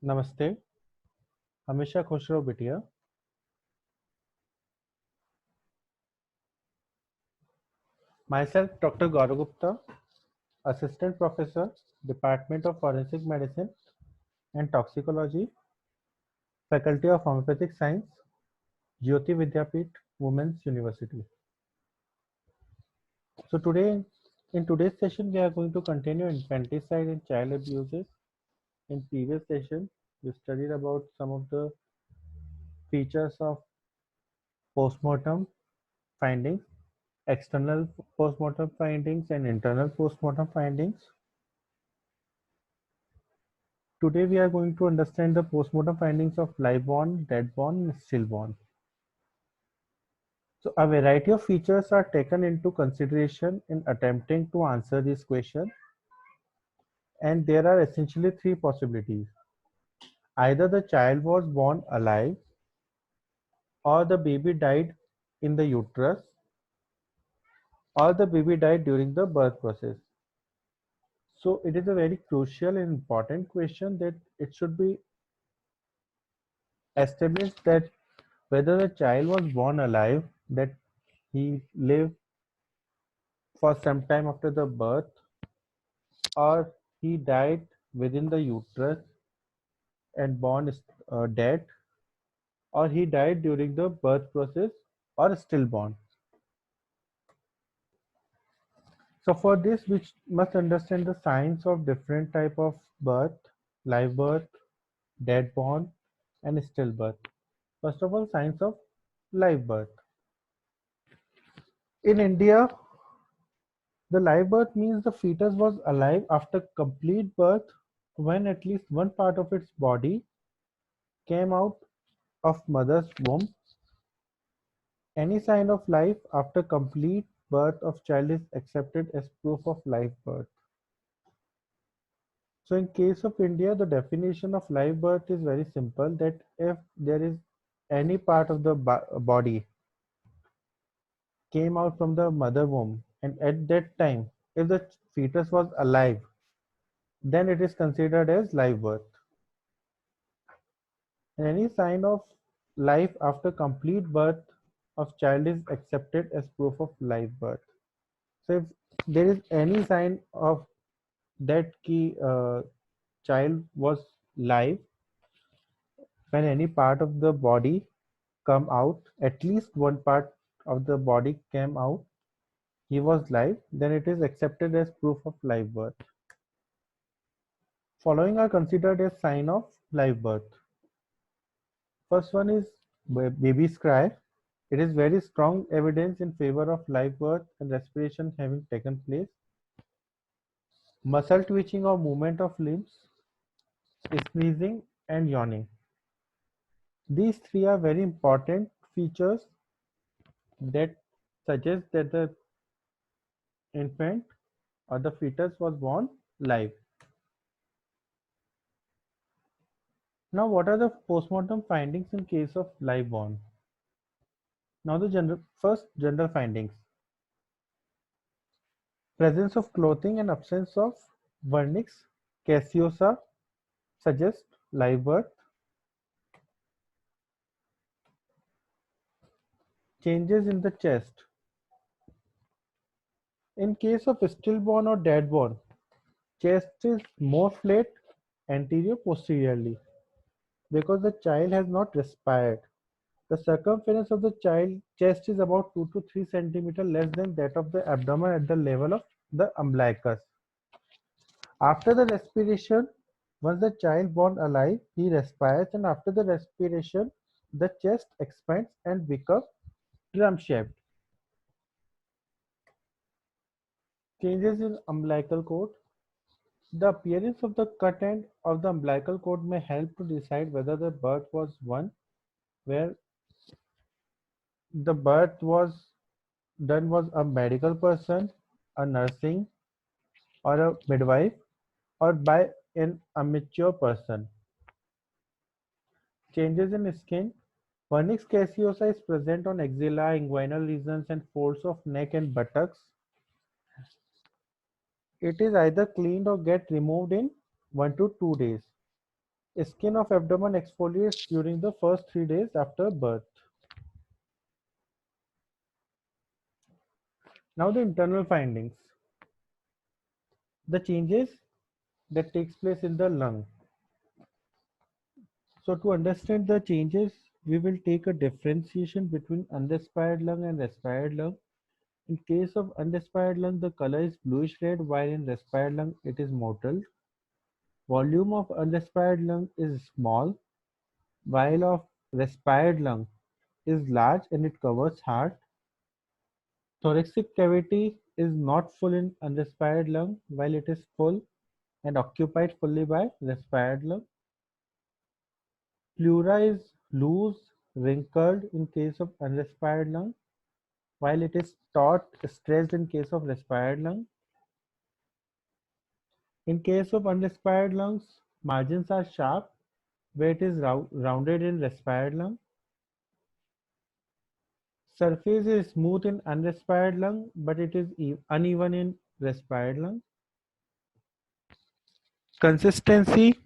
नमस्ते, हमेशा खुश रहो बिटिया। Myself, Dr. Gaurav Gupta, Assistant Professor, Department of Forensic Medicine and Toxicology, Faculty of Homeopathic Science, Jyoti Vidyapeeth, Women's University. So today, in today's session, we are going to continue infanticide and child abuses. In previous session, we studied about some of the features of postmortem findings, external postmortem findings and internal postmortem findings. Today we are going to understand the postmortem findings of live-born, dead-born, and stillborn. So a variety of features are taken into consideration in attempting to answer this question, and there are essentially three possibilities. Either the child was born alive, or the baby died in the uterus, or the baby died during the birth process. So it is a very crucial and important question that it should be established that whether the child was born alive, that he lived for some time after the birth, or he died within the uterus and born dead, or he died during the birth process or stillborn. So for this, we must understand the signs of different type of birth: live birth, dead born, and stillbirth. First of all, signs of live birth. In India, the live birth means the fetus was alive after complete birth when at least one part of its body came out of mother's womb. Any sign of life after complete birth of child is accepted as proof of live birth. So in case of India, the definition of live birth is very simple, that if there is any part of the body came out from the mother womb and at that time if the fetus was alive, then it is considered as live birth. And any sign of life after complete birth of child is accepted as proof of live birth. So if there is any sign of that child was live, when any part of the body come out, at least one part of the body came out, he was live, then it is accepted as proof of live birth. Following are considered as sign of live birth. First one is baby's cry. It is very strong evidence in favor of live birth and respiration having taken place. Muscle twitching or movement of limbs, sneezing and yawning. These three are very important features that suggest that the infant or the fetus was born live. Now, what are the postmortem findings in case of live born? Now, the first general findings: presence of clothing and absence of vernix caseosa suggest live birth. Changes in the chest. In case of stillborn or deadborn, chest is more flat anterior posteriorly because the child has not respired. The circumference of the child chest is about 2 to 3 centimeter less than that of the abdomen at the level of the umbilicus. After the respiration, once the child born alive, he respires, and after the respiration, the chest expands and becomes drum-shaped. Changes in umbilical cord. The appearance of the cut end of the umbilical cord may help to decide whether the birth was one where the birth was done was a medical person, a nursing, or a midwife, or by an amateur person. Changes in skin. Vernix caseosa is present on axilla, inguinal regions, and folds of neck and buttocks. It is either cleaned or get removed in 1 to 2 days. Skin of abdomen exfoliates during the first 3 days after birth. Now the internal findings. The changes that takes place in the lung. So to understand the changes, we will take a differentiation between unrespired lung and respired lung. In case of unrespired lung, the color is bluish red, while in respired lung, it is mottled. Volume of unrespired lung is small, while of respired lung is large and it covers heart. Thoracic cavity is not full in unrespired lung, while it is full and occupied fully by respired lung. Pleura is loose, wrinkled in case of unrespired lung, while it is taut, stressed in case of respired lung. In case of unrespired lungs, margins are sharp, where it is rounded in respired lung. Surface is smooth in unrespired lung, but it is uneven in respired lung. Consistency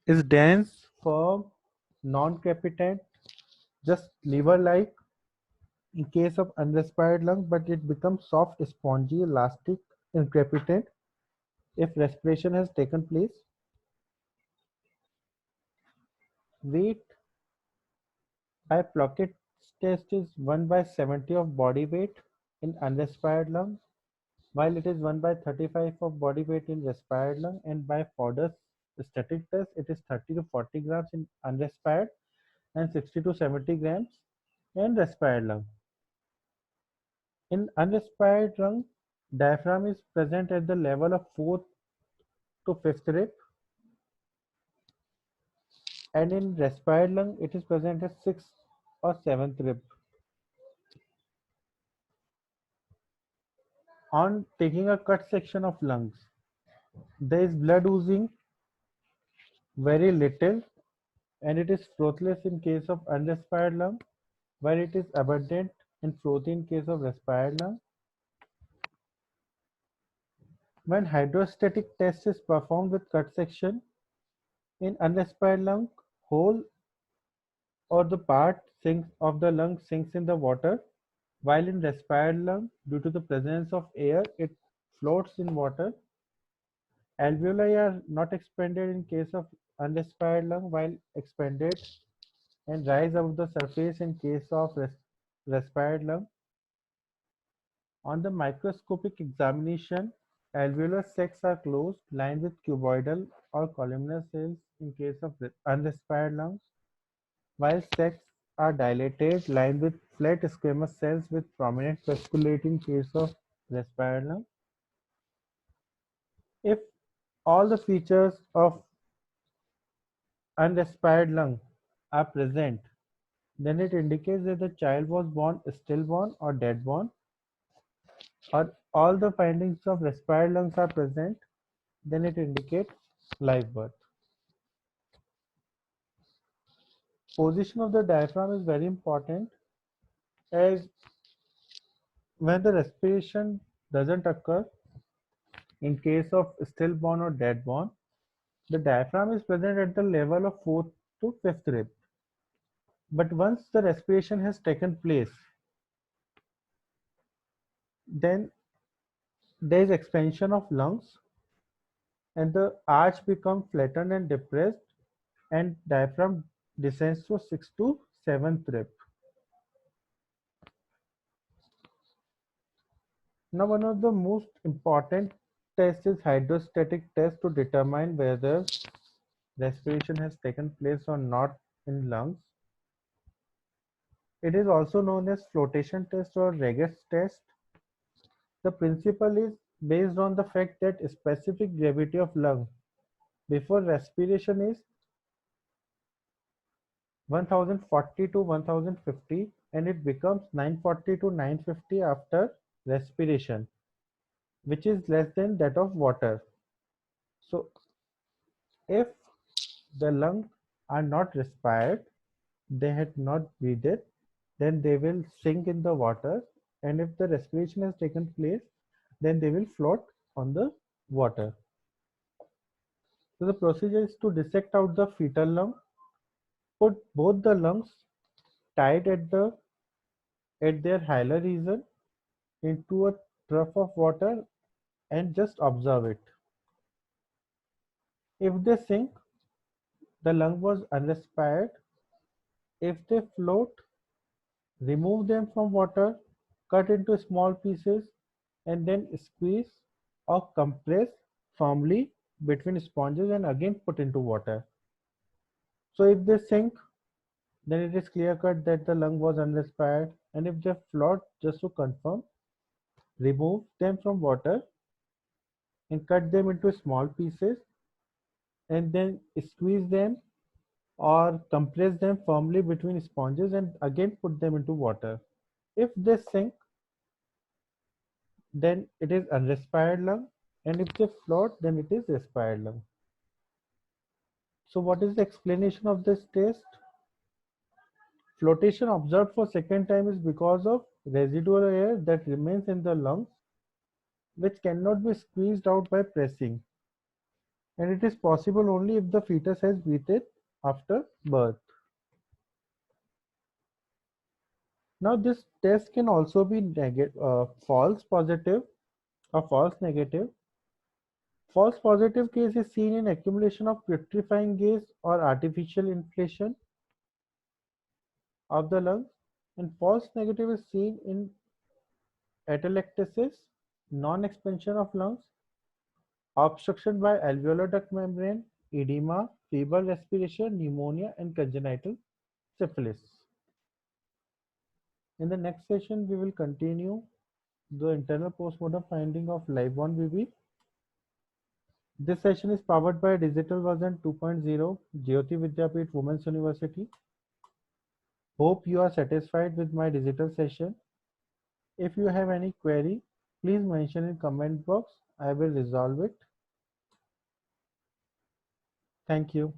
is dense, firm, non-crepitant, just liver-like in case of unrespired lung, but it becomes soft, spongy, elastic, and crepitant if respiration has taken place. Weight by Plockett's test is 1 by 70 of body weight in unrespired lung, while it is 1 by 35 of body weight in respired lung, and by Fodder's static test, it is 30 to 40 grams in unrespired and 60 to 70 grams in respired lung. In unrespired lung, diaphragm is present at the level of fourth to fifth rib, and in respired lung, it is present at sixth or seventh rib. On taking a cut section of lungs, there is blood oozing very little, and it is frothless in case of unrespired lung, while it is abundant and frothy in case of respired lung. When hydrostatic test is performed with cut section, in unrespired lung, whole or the part sinks of the lung sinks in the water, while in respired lung, due to the presence of air, it floats in water. Alveoli are not expanded in case of unrespired lung, while expanded and rise above the surface in case of respired lung. On the microscopic examination, alveolar sacs are closed, lined with cuboidal or columnar cells in case of unrespired lungs, while sacs are dilated, lined with flat squamous cells with prominent vasculature in case of respired lung. If all the features of unrespired lung are present, then it indicates that the child was born stillborn or deadborn, or all the findings of respired lungs are present, then it indicates live birth. Position of the diaphragm is very important, as when the respiration doesn't occur in case of stillborn or deadborn, the diaphragm is present at the level of fourth to fifth rib. But once the respiration has taken place, then there is expansion of lungs and the arch becomes flattened and depressed, and diaphragm descends to sixth to seventh rib. Now, one of the most important tests is hydrostatic test to determine whether respiration has taken place or not in lungs. It is also known as flotation test or Regis test. The principle is based on the fact that specific gravity of lung before respiration is 1040 to 1050, and it becomes 940 to 950 after respiration, which is less than that of water. So if the lungs are not respired, they had not breathed, then they will sink in the water, and if the respiration has taken place, then they will float on the water. So the procedure is to dissect out the fetal lung, put both the lungs tied at their hilar region into a trough of water and just observe it. If they sink, the lung was unrespired. If they float, remove them from water, cut into small pieces, and then squeeze or compress firmly between sponges and again put into water. So if they sink, then it is clear cut that the lung was unrespired, and if they float, just to confirm, remove them from water and cut them into small pieces and then squeeze them or compress them firmly between sponges and again put them into water. If they sink, then it is unrespired lung, and if they float, then it is respired lung. So what is the explanation of this test? Flotation observed for second time is because of residual air that remains in the lungs, which cannot be squeezed out by pressing, and it is possible only if the fetus has breathed after birth. Now this test can also be false positive or false negative. False positive case is seen in accumulation of putrefying gas or artificial inflation of the lungs, and false negative is seen in atelectasis, non-expansion of lungs, obstruction by alveolar duct membrane, edema, feeble respiration, pneumonia, and congenital syphilis. In the next session, we will continue the internal postmortem finding of live-born baby. This session is powered by Digital Version 2.0, Jyoti Vidyapeeth Women's University. Hope you are satisfied with my digital session. If you have any query, please mention in comment box. I will resolve it. Thank you.